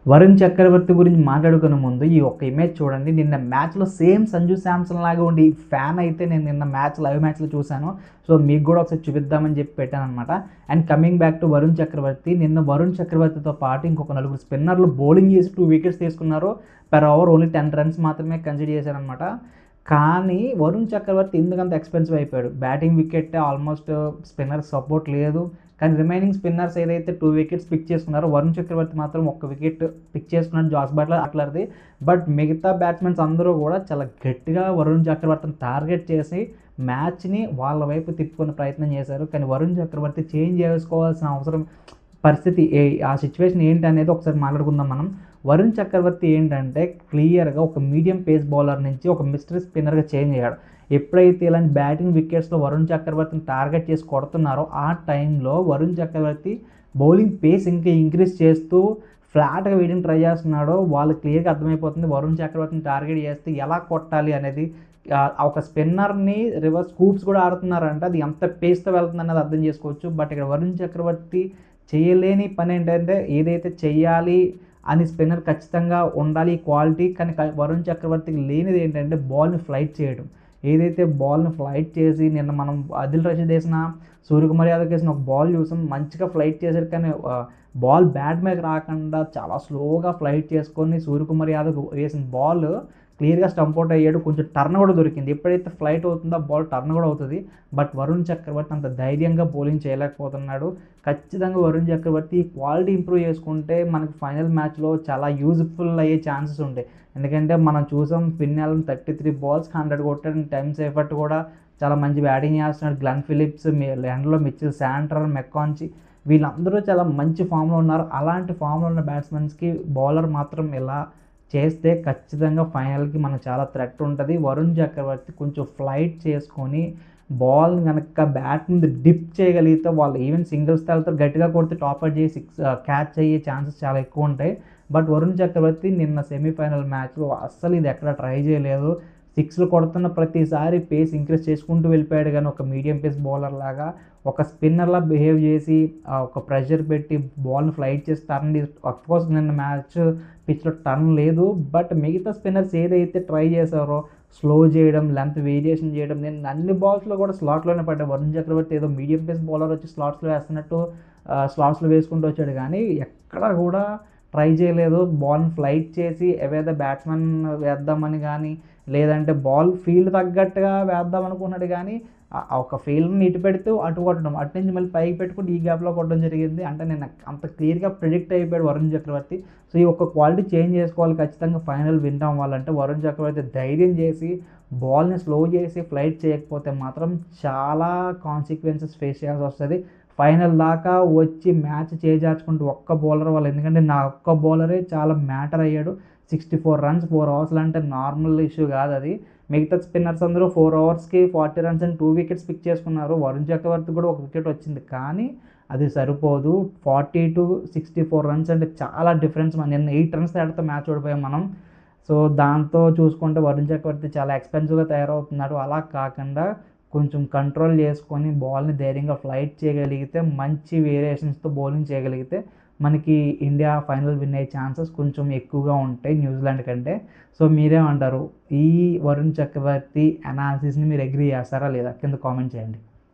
వరుణ్ చక్రవర్తి గురించి మాట్లాడుకునే ముందు ఈ ఒక్క ఇమేజ్ చూడండి. నిన్న మ్యాచ్‌లో సేమ్ సంజు శాంసన్ లాగా ఉండి ఫ్యాన్ అయితే నేను నిన్న లైవ్ మ్యాచ్‌లో చూశాను. సో, మీకు గూడా ఒకసారి చూపిద్దామని చెప్పి పెట్టాననమాట. And coming back to Varun Chakravarthy. నిన్న వరుణ్ చక్రవర్తితో పాటు ఇంకొక నలుగురు స్పిన్నర్లు బౌలింగ్ చేసి 2 వికెట్స్ తీసుకున్నారు. పెర్ ఓవర్ ఓన్లీ 10 రన్స్ మాత్రమే కన్సిడర్ చేశారనమాట. కానీ వరుణ్ చక్రవర్తి ఎందుకంత ఎక్స్‌పెన్సివ్ అయిపోయాడు. బ్యాటింగ్ వికెట్టే ఆల్మోస్ట్ స్పిన్నర్ సపోర్ట్ లేదు. కానీ రిమైనింగ్ స్పిన్నర్స్ ఏదైతే 2 వికెట్స్ పిక్ చేసుకున్నారో వరుణ్ చక్రవర్తి మాత్రం 1 వికెట్ పిక్ చేసుకున్నాడు జాస్ బట్లర్ అట్లర్ది. బట్ మిగతా బ్యాట్స్మెన్స్ అందరూ కూడా చాలా గట్టిగా వరుణ్ చక్రవర్తిని టార్గెట్ చేసి మ్యాచ్‌ని వాళ్ళ వైపు తిప్పుకునే ప్రయత్నం చేశారు. కానీ వరుణ్ చక్రవర్తి చేంజ్ చేసుకోవాల్సిన అవసరం పరిస్థితి ఆ సిచ్యువేషన్ ఏంటి అనేది ఒకసారి మాట్లాడుకుందాం మనం. వరుణ్ చక్రవర్తి ఏంటంటే క్లియర్‌గా ఒక మీడియం పేస్ బౌలర్ నుంచి ఒక మిస్టరీ స్పిన్నర్‌గా చేంజ్ అయ్యాడు. ఎప్పుడైతే ఇలాంటి బ్యాటింగ్ వికెట్స్‌లో వరుణ్ చక్రవర్తిని టార్గెట్ చేసి కొడుతున్నారో ఆ టైంలో వరుణ్ చక్రవర్తి బౌలింగ్ పేస్ ఇంకా ఇంక్రీజ్ చేస్తూ ఫ్లాట్‌గా వేయడానికి ట్రై చేస్తున్నాడో వాళ్ళకి క్లియర్‌గా అర్థమైపోతుంది. వరుణ్ చక్రవర్తిని టార్గెట్ చేస్తే ఎలా కొట్టాలి అనేది. ఒక స్పిన్నర్‌ని రివర్స్ స్కూప్స్ కూడా ఆడుతున్నారంటే అది ఎంత పేస్‌తో వెళ్తుందన్నది అర్థం చేసుకోవచ్చు. బట్ ఇక్కడ వరుణ్ చక్రవర్తి చేయలేని పని ఏంటంటే ఏదైతే చెయ్యాలి అని స్పిన్నర్ ఖచ్చితంగా ఉండాలి క్వాలిటీ. కానీ వరుణ్ చక్రవర్తికి లేనిది ఏంటంటే బాల్‌ని ఫ్లైట్ చేయడం. ఏదైతే బాల్‌ని ఫ్లైట్ చేసి నిన్న మనం ఆదిల్ రషీద్ ఏసిన, సూర్యకుమార్ యాదవ్‌కి ఏసిన ఒక బాల్ చూసాం. మంచిగా ఫ్లైట్ చేశారు కానీ బాల్ బ్యాట్ మీదకి రాకుండా చాలా స్లోగా ఫ్లైట్ చేసుకొని సూర్యకుమార్ యాదవ్ వేసిన బాల్ క్లియర్‌గా స్టంప్ ఔట్ అయ్యాడు. కొంచెం టర్న్ కూడా దొరికింది. ఎప్పుడైతే ఫ్లైట్ అవుతుందో ఆ బాల్ టర్న్ కూడా అవుతది. బట్ వరుణ్ చక్రవర్తి అంత ధైర్యంగా బౌలింగ్ చేయలేకపోతున్నాడు. ఖచ్చితంగా వరుణ్ చక్రవర్తి క్వాలిటీ ఇంప్రూవ్ చేసుకుంటే మనకు ఫైనల్ మ్యాచ్‌లో చాలా యూజ్‌ఫుల్ అయ్యే ఛాన్సెస్ ఉంటాయి. ఎందుకంటే మనం చూసాం ఫిన్ అలన్ 33 బాల్స్ 100 కొట్టాడు. టైమ్ సేఫర్ట్ కూడా చాలా మంచి బ్యాటింగ్ చేస్తున్నాడు. గ్లెన్ ఫిలిప్స్, ఎండ్లో మిచెల్ శాంట్నర్, మెక్కాంచి వీళ్ళందరూ చాలా మంచి ఫామ్‌లో ఉన్నారు. అలాంటి ఫామ్‌లో ఉన్న బ్యాట్స్‌మెన్స్‌కి బౌలర్ మాత్రం ఇలా చేస్తే ఖచ్చితంగా ఫైనల్‌కి మనకు చాలా థ్రెట్ ఉంటది. వరుణ్ చక్రవర్తి కొంచెం ఫ్లైట్ చేసుకొని బాల్‌ని గనక బ్యాట్ మీద డిప్ చేయగలిగితే వాళ్ళు ఈవెన్ సింగిల్స్‌తో వెళ్తారు. గట్టిగా కొడితే టాపర్ చేసి క్యాచ్ అయ్యే ఛాన్సెస్ చాలా ఎక్కువ ఉంటాయి. బట్ వరుణ్ చక్రవర్తి నిన్న సెమీఫైనల్ మ్యాచ్‌లో అస్సలు ఇది ఎక్కడ ట్రై చేయలేదు. సిక్స్‌లు కొడుతున్న ప్రతిసారి పేస్ ఇంక్రీజ్ చేసుకుంటూ వెళ్ళిపోయాడు గానీ ఒక మీడియం పేస్ బౌలర్ లాగా ఒక స్పిన్నర్‌లా బిహేవ్ చేసి ఒక ప్రెషర్ పెట్టి బాల్‌ని ఫ్లైట్ చేసి టర్న్ అఫ్‌కోర్స్ నిన్న మ్యాచ్ పిచ్‌లో టర్న్ లేదు. బట్ మిగతా స్పిన్నర్స్ ఏదైతే ట్రై చేశారో స్లో చేయడం, లెంత్ వేరియేషన్ చేయడం నేను అన్ని బాల్స్‌లో కూడా స్లాట్‌లోనే పడ్డాయి. వరుణ్ చక్రవర్తి ఏదో మీడియం పేస్ బౌలర్ వచ్చి స్లాట్స్‌లో వేస్తున్నట్టు స్లాట్స్‌లో వేసుకుంటూ వచ్చాడు కానీ ఎక్కడ కూడా ట్రై చేయలేదు. బాల్‌ని ఫ్లైట్ చేసి ఏవేదో బ్యాట్స్‌మెన్ వేద్దామని గానీ, లేదంటే బాల్ ఫీల్డ్ తగ్గట్టుగా వేద్దాం అనుకున్నాడు గానీ, ఒక ఫీల్డ్‌ని ఇటు పెడుతూ అటు కొట్టడం. అటు నుంచి మళ్ళీ పైకి పెట్టుకుంటూ ఈ గ్యాప్‌లో కొట్టడం జరిగింది. అంటే నేను అంత క్లియర్‌గా ప్రిడిక్ట్ అయిపోయాడు వరుణ్ చక్రవర్తి. సో, ఈ ఒక్క క్వాలిటీ చేంజ్ చేసుకోవాలి ఖచ్చితంగా ఫైనల్ విన్ అవ్వాలంటే. వరుణ్ చక్రవర్తి ధైర్యం చేసి బాల్‌ని స్లో చేసి ఫ్లైట్ చేయకపోతే మాత్రం చాలా కాన్సిక్వెన్సెస్ ఫేస్ చేయాల్సి వస్తది. ఫైనల్ దాకా వచ్చి మ్యాచ్ చేజార్చుకుంటూ ఒక్క బౌలర్ వల్ల ఎందుకంటే నా ఒక్క బౌలరే చాలా మ్యాటర్ అయ్యాడు. 64 రన్స్ 4 ఓవర్స్‌లో అంటే నార్మల్ ఇష్యూ కాదది. మిగతా స్పిన్నర్స్ అందరూ 4 ఓవర్స్‌కి 40 రన్స్ అని 2 వికెట్స్ పిక్ చేసుకున్నారు. వరుణ్ చక్రవర్తి కూడా ఒక వికెట్ వచ్చింది. కానీ అది సరిపోదు. 40-64 రన్స్ అంటే చాలా డిఫరెన్స్. నిన్న 8 రన్స్ తేడాతో మ్యాచ్ ఓడిపోయాం మనం. సో, దాంతో చూసుకుంటే వరుణ్ చక్రవర్తి చాలా ఎక్స్‌పెన్సివ్‌గా తయారవుతున్నాడు. అలా కాకుండా కొంచెం కంట్రోల్ చేసుకొని బాల్‌ని ధైర్యంగా ఫ్లైట్ చేయగలిగితే మంచి వేరియేషన్స్‌తో బౌలింగ్ చేయగలిగితే మనకి ఇండియా ఫైనల్ విన్ అయ్యే ఛాన్సెస్ కొంచెం ఎక్కువగా ఉంటాయి న్యూజిలాండ్ కంటే. సో, మీరేమంటారు? ఈ వరుణ్ చక్రవర్తి అనాలిసిస్‌ని మీరు అగ్రీ చేస్తారా లేదా? కింద కామెంట్ చేయండి.